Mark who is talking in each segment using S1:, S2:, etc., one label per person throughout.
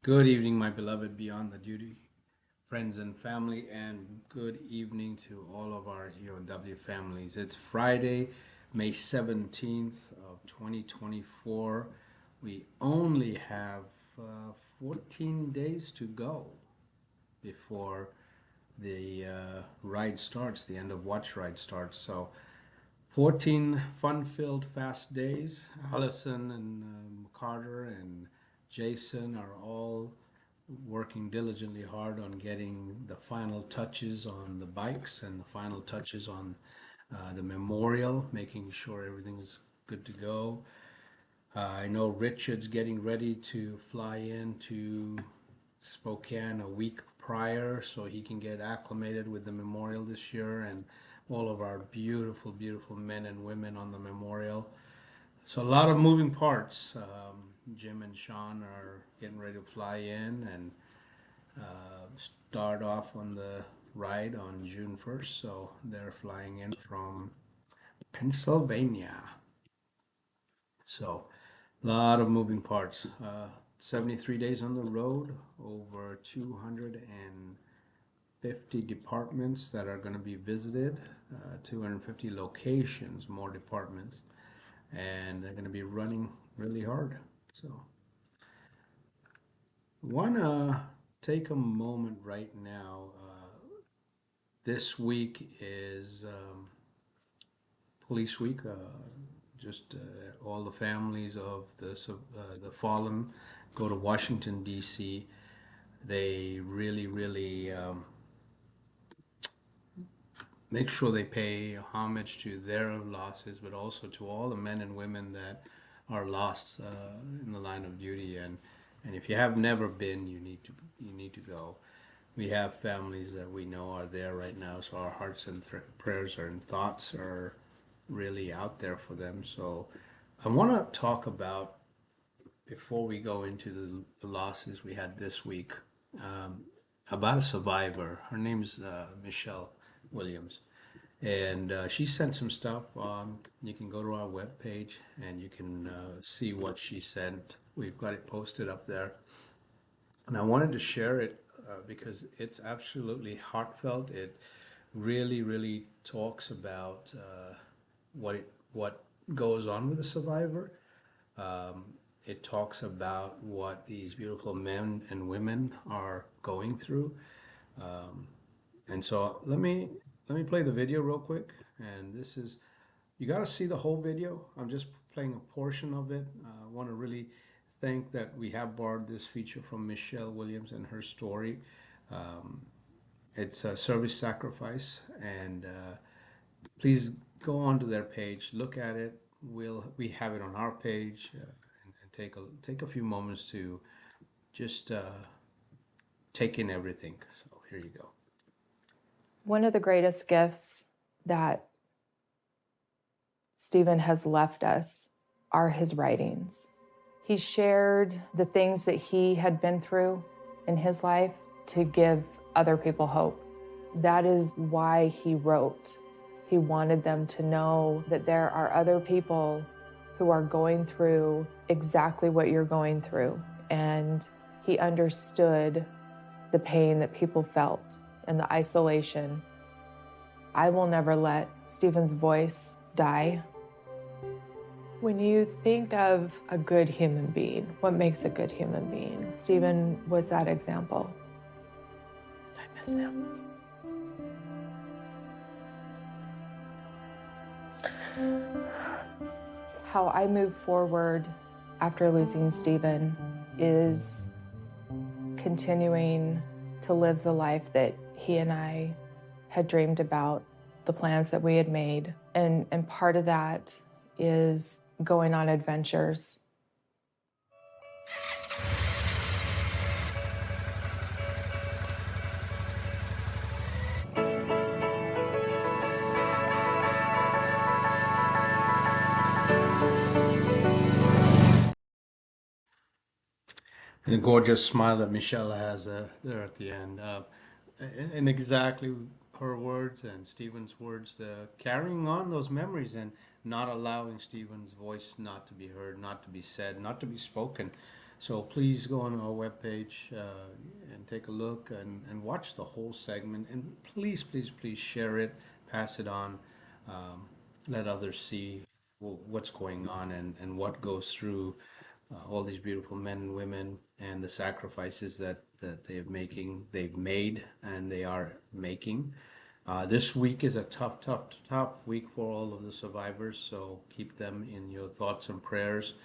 S1: Good evening, my beloved Beyond the Duty friends and family, and good evening to all of our EOW families. It's Friday, May 17th of 2024. We only have 14 days to go before the ride starts, the end of Watch Ride starts. So 14 fun-filled fast days. Allison and Carter and Jason are all working diligently hard on getting the final touches on the bikes and the final touches on the memorial, making sure everything's good to go. I know Richard's getting ready to fly into Spokane a week prior so he can get acclimated with the memorial this year and all of our beautiful, beautiful men and women on the memorial. So a lot of moving parts. Jim and Sean are getting ready to fly in and start off on the ride on June 1st. So they're flying in from Pennsylvania. So a lot of moving parts. 73 days on the road, over 250 departments that are going to be visited, 250 locations, more departments, and they're going to be running really hard. So, want to take a moment right now. This week is Police Week. Just all the families of the fallen go to Washington D.C. They really, really make sure they pay homage to their losses, but also to all the men and women that are lost in the line of duty. And if you have never been, you need to go. We have families that we know are there right now, so our hearts and prayers and thoughts are really out there for them. So I want to talk about, before we go into the losses we had this week, um, about a survivor. Her name's Michelle Williams. And she sent some stuff. You can go to our webpage and you can see what she sent. We've got it posted up there. And I wanted to share it because it's absolutely heartfelt. It really, really talks about what goes on with a survivor. Um, it talks about what these beautiful men and women are going through. Um, and so let me play the video real quick. And this is, you got to see the whole video. I'm just playing a portion of it. I want to really thank that we have borrowed this feature from Michelle Williams and her story. Um, it's a service sacrifice, and please go onto their page, look at it. We have it on our page, and take a few moments to just take in everything. So here you go.
S2: One of the greatest gifts that Stephen has left us are his writings. He shared the things that he had been through in his life to give other people hope. That is why he wrote. He wanted them to know that there are other people who are going through exactly what you're going through. And he understood the pain that people felt and the isolation. I will never let Stephen's voice die. When you think of a good human being, what makes a good human being? Stephen was that example. I miss him. How I move forward after losing Stephen is continuing to live the life that he and I had dreamed about, the plans that we had made. And part of that is going on adventures.
S1: And a gorgeous smile that Michelle has there at the end. And exactly her words and Stephen's words, carrying on those memories and not allowing Stephen's voice not to be heard, not to be said, not to be spoken. So please go on our webpage and take a look and watch the whole segment. And please, please, please share it, pass it on, let others see what's going on and what goes through all these beautiful men and women and the sacrifices that they've made and they are making. This week is a tough, tough, tough week for all of the survivors, so keep them in your thoughts and prayers.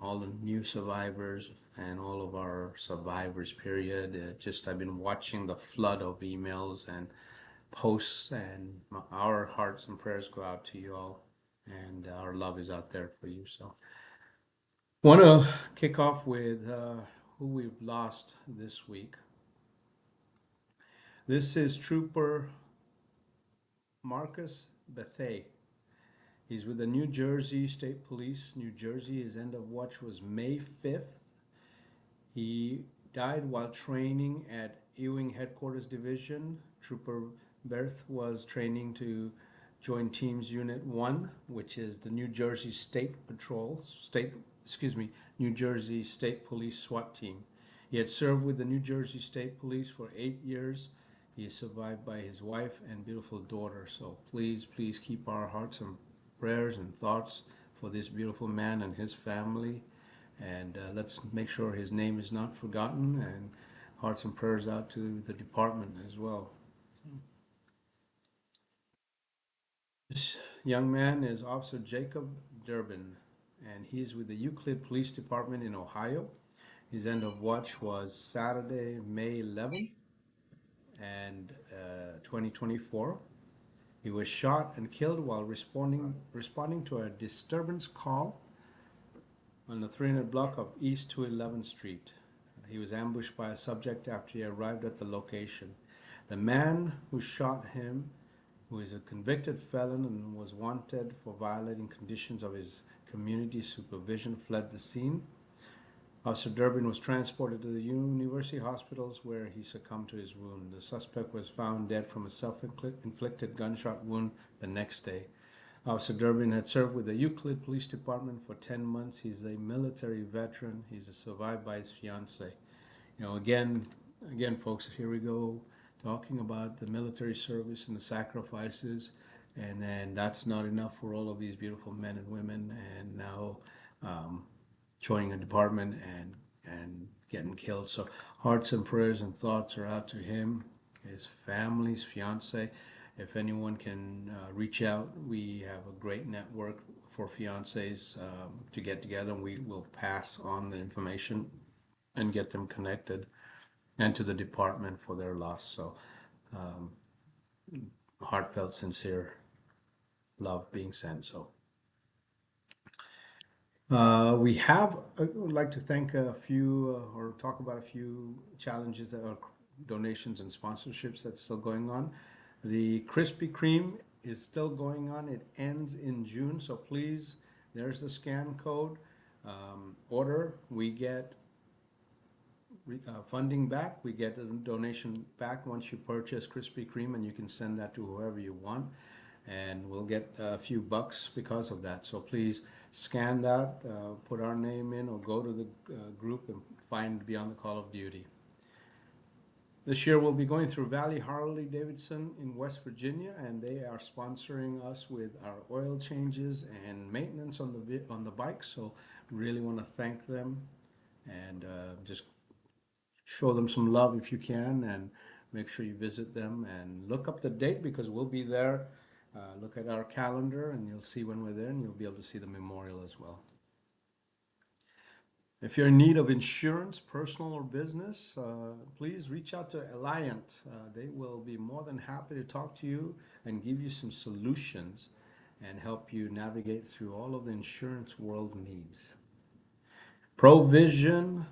S1: All the new survivors and all of our survivors, period. I've been watching the flood of emails and posts, and our hearts and prayers go out to you all, and our love is out there for you. So, want to kick off with who we've lost this week. This is Trooper Marcus Bethay. He's with the New Jersey State Police. New Jersey, his end of watch was May 5th. He died while training at Ewing Headquarters Division. Trooper Berth was training to join Teams Unit 1, which is the New Jersey State Patrol, New Jersey State Police SWAT team. He had served with the New Jersey State Police for 8 years. He is survived by his wife and beautiful daughter. So please, please keep our hearts and prayers and thoughts for this beautiful man and his family. And let's make sure his name is not forgotten, and hearts and prayers out to the department as well. This young man is Officer Jacob Durbin, and he's with the Euclid Police Department in Ohio. His end of watch was Saturday, May 11th, and 2024. He was shot and killed while responding to a disturbance call on the 300 block of East 211th Street. He was ambushed by a subject after he arrived at the location. The man who shot him, who is a convicted felon and was wanted for violating conditions of his community supervision, fled the scene. Officer Durbin was transported to the university hospitals where he succumbed to his wound. The suspect was found dead from a self-inflicted gunshot wound the next day. Officer Durbin had served with the Euclid Police Department for 10 months. He's a military veteran. He's survived by his fiance. Again, folks, here we go, talking about the military service and the sacrifices, and then that's not enough for all of these beautiful men and women, and now joining a department and getting killed. So hearts and prayers and thoughts are out to him, his family, his fiance. If anyone can reach out, we have a great network for fiancés to get together, and we will pass on the information and get them connected, and to the department for their loss. So heartfelt, sincere love being sent. So I would like to thank a few or talk about a few challenges that are donations and sponsorships that's still going on. The Krispy Kreme is still going on. It ends in June, so please, there's the scan code. Order, we get funding back. We get a donation back once you purchase Krispy Kreme, and you can send that to whoever you want, and we'll get a few bucks because of that. So please scan that, put our name in, or go to the group and find Beyond the Call of Duty. This year we'll be going through Valley Harley Davidson in West Virginia, and they are sponsoring us with our oil changes and maintenance on the bike. So really want to thank them, and just show them some love if you can, and make sure you visit them and look up the date, because we'll be there. Look at our calendar and you'll see when we're there, and you'll be able to see the memorial as well. If you're in need of insurance, personal or business, please reach out to Alliant. They will be more than happy to talk to you and give you some solutions and help you navigate through all of the insurance world needs. Provision,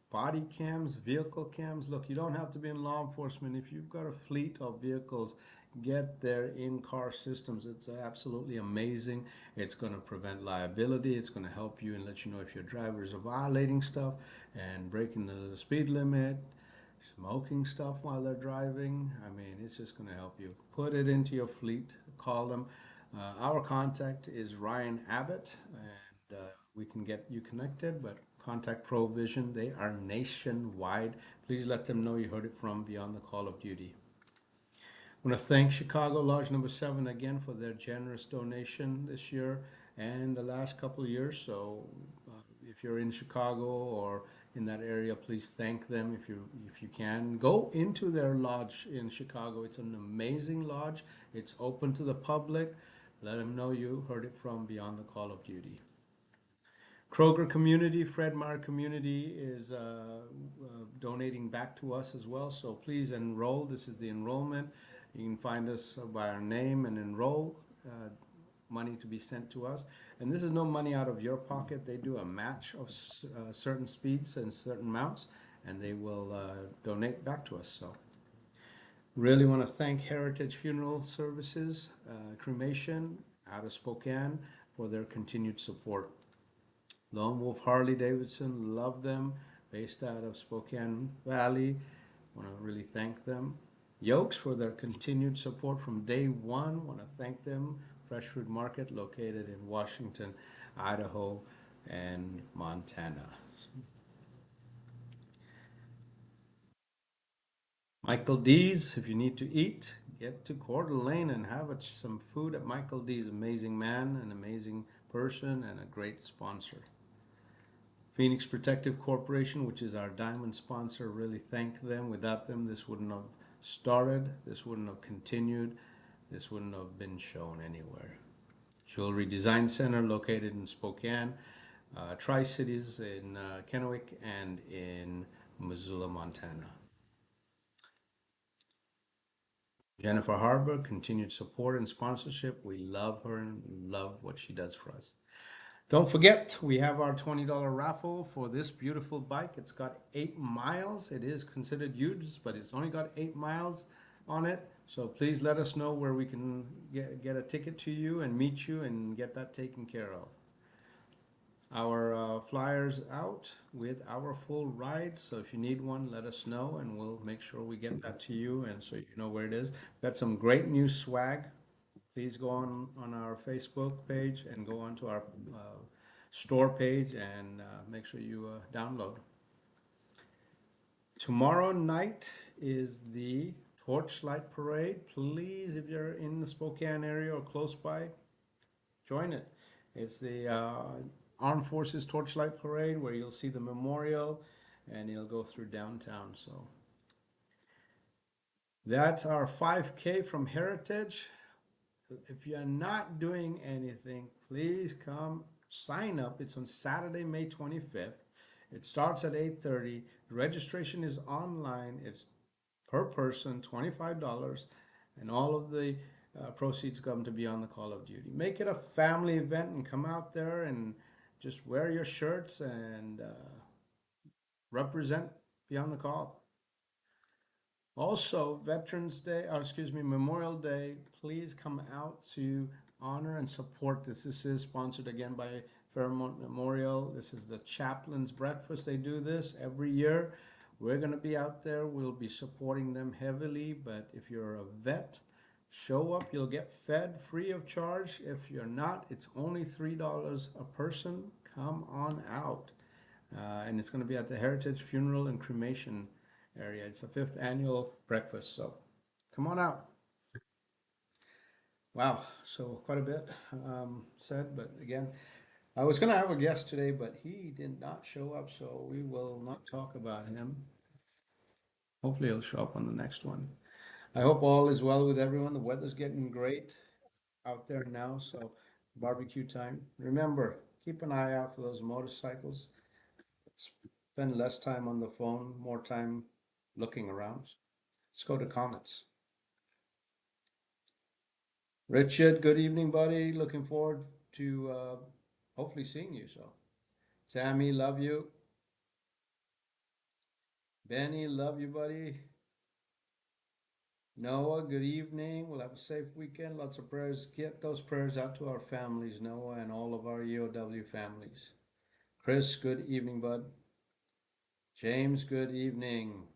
S1: body cams, vehicle cams. Look, you don't have to be in law enforcement. If you've got a fleet of vehicles, get their in-car systems. It's absolutely amazing. It's going to prevent liability. It's going to help you and let you know if your drivers are violating stuff and breaking the speed limit, smoking stuff while they're driving. I mean, it's just going to help you. Put it into your fleet. Call them. Our contact is Ryan Abbott, and we can get you connected, but contact Provision. They are nationwide. Please let them know you heard it from Beyond the Call of Duty. I want to thank Chicago Lodge Number 7 again for their generous donation this year and the last couple of years. So if you're in Chicago or in that area, please thank them if you can. Go into their lodge in Chicago. It's an amazing lodge. It's open to the public. Let them know you heard it from Beyond the Call of Duty. Kroger Community, Fred Meyer Community is donating back to us as well. So please enroll. This is the enrollment. You can find us by our name and enroll. Money to be sent to us. And this is no money out of your pocket. They do a match of certain speeds and certain amounts, and they will donate back to us. So really want to thank Heritage Funeral Services, Cremation out of Spokane for their continued support. Lone Wolf Harley Davidson, love them, based out of Spokane Valley. Want to really thank them. Yokes for their continued support from day one. Want to thank them. Fresh Fruit Market located in Washington, Idaho, and Montana. Michael D's, if you need to eat, get to Coeur d'Alene and have some food at Michael D's. Amazing man, an amazing person, and a great sponsor. Phoenix Protective Corporation, which is our diamond sponsor, really thank them. Without them, this wouldn't have started, this wouldn't have continued, this wouldn't have been shown anywhere. Jewelry Design Center located in Spokane, Tri-Cities in Kennewick, and in Missoula, Montana. Jennifer Harbor, continued support and sponsorship. We love her and love what she does for us. Don't forget, we have our $20 raffle for this beautiful bike. It's got 8 miles. It is considered used, but it's only got 8 miles on it. So please let us know where we can get a ticket to you and meet you and get that taken care of. Our flyers out with our full ride. So if you need one, let us know and we'll make sure we get that to you and so you know where it is. We've got some great new swag. Please go on our Facebook page and go onto our store page and make sure you download. Tomorrow night is the Torchlight Parade. Please, if you're in the Spokane area or close by, join it. It's the Armed Forces Torchlight Parade where you'll see the memorial and you'll go through downtown. So that's our 5K from Heritage. If you're not doing anything, please come sign up. It's on Saturday, May 25th. It starts at 8:30. Registration is online. It's per person, $25, and all of the proceeds come to Beyond the Call of Duty. Make it a family event and come out there and just wear your shirts and represent Beyond the Call. Also, Veterans Day, Memorial Day, please come out to honor and support this. This is sponsored again by Fairmont Memorial. This is the Chaplain's Breakfast. They do this every year. We're going to be out there. We'll be supporting them heavily, but if you're a vet, show up. You'll get fed free of charge. If you're not, it's only $3 a person. Come on out. And it's going to be at the Heritage Funeral and Cremation area. It's the 5th annual breakfast, so come on out. Wow, so quite a bit said, but again, I was going to have a guest today, but he did not show up, so we will not talk about him. Hopefully he'll show up on the next one. I hope all is well with everyone. The weather's getting great out there now, so barbecue time. Remember, keep an eye out for those motorcycles. Spend less time on the phone, more time looking around. Let's go to comments. Richard, good evening, buddy. Looking forward to hopefully seeing you. So, Tammy, love you. Benny, love you, buddy. Noah, good evening. We'll have a safe weekend. Lots of prayers. Get those prayers out to our families, Noah, and all of our EOW families. Chris, good evening, bud. James, good evening.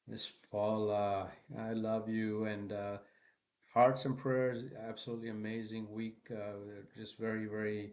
S1: Miss Paula, I love you, and hearts and prayers. Absolutely amazing week. Just very, very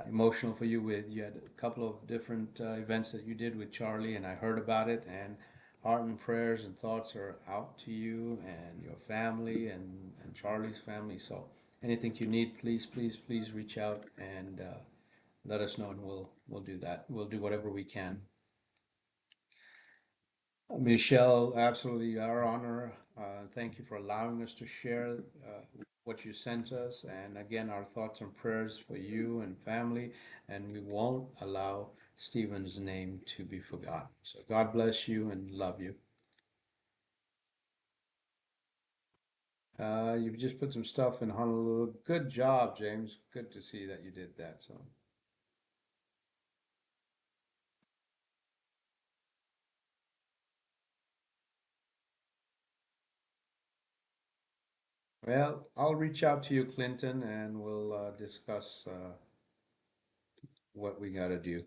S1: emotional for you. With you had a couple of different events that you did with Charlie, and I heard about it. And heart and prayers and thoughts are out to you and your family and Charlie's family. So anything you need, please reach out and let us know, and we'll do that. We'll do whatever we can. Michelle, absolutely our honor. Thank you for allowing us to share what you sent us. And again, our thoughts and prayers for you and family. And we won't allow Stephen's name to be forgotten. So God bless you and love you. You just put some stuff in Honolulu. Good job, James. Good to see that you did that. So, well, I'll reach out to you, Clinton, and we'll discuss what we got to do.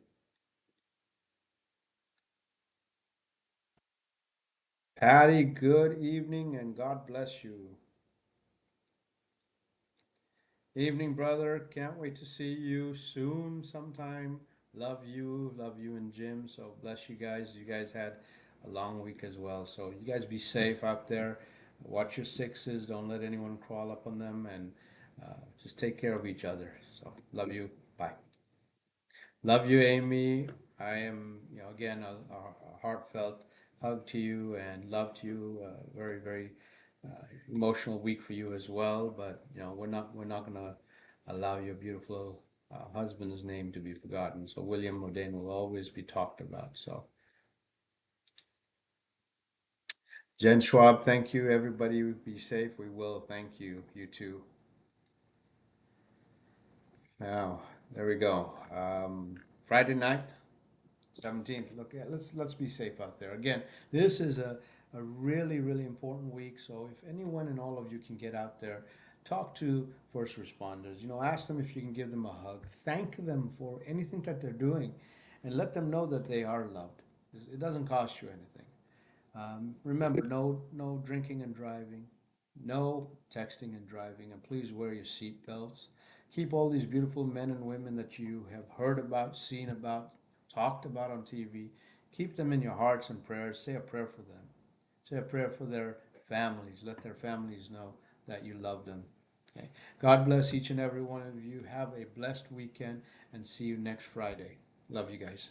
S1: Patty, good evening and God bless you. Evening, brother. Can't wait to see you soon sometime. Love you and Jim. So bless you guys. You guys had a long week as well. So you guys be safe out there. Watch your sixes. Don't let anyone crawl up on them and just take care of each other. So love you. Bye. Love you, Amy. I am, again, a heartfelt hug to you and love to you. Very emotional week for you as well. But we're not gonna allow your beautiful husband's name to be forgotten. So William Modane will always be talked about. So Jen Schwab, thank you. Everybody, be safe. We will. Thank you. You too. Now, there we go. Friday night. 17th. Look, yeah, let's be safe out there. Again, this is a really important week. So if anyone and all of you can get out there, talk to first responders. Ask them if you can give them a hug. Thank them for anything that they're doing, and let them know that they are loved. It doesn't cost you anything. Remember, no drinking and driving, no texting and driving, and please wear your seat belts. Keep all these beautiful men and women that you have heard about, seen about, talked about on TV. Keep them in your hearts and prayers. Say a prayer for them. Say a prayer for their families. Let their families know that you love them. Okay. God bless each and every one of you. Have a blessed weekend and see you next Friday. Love you guys.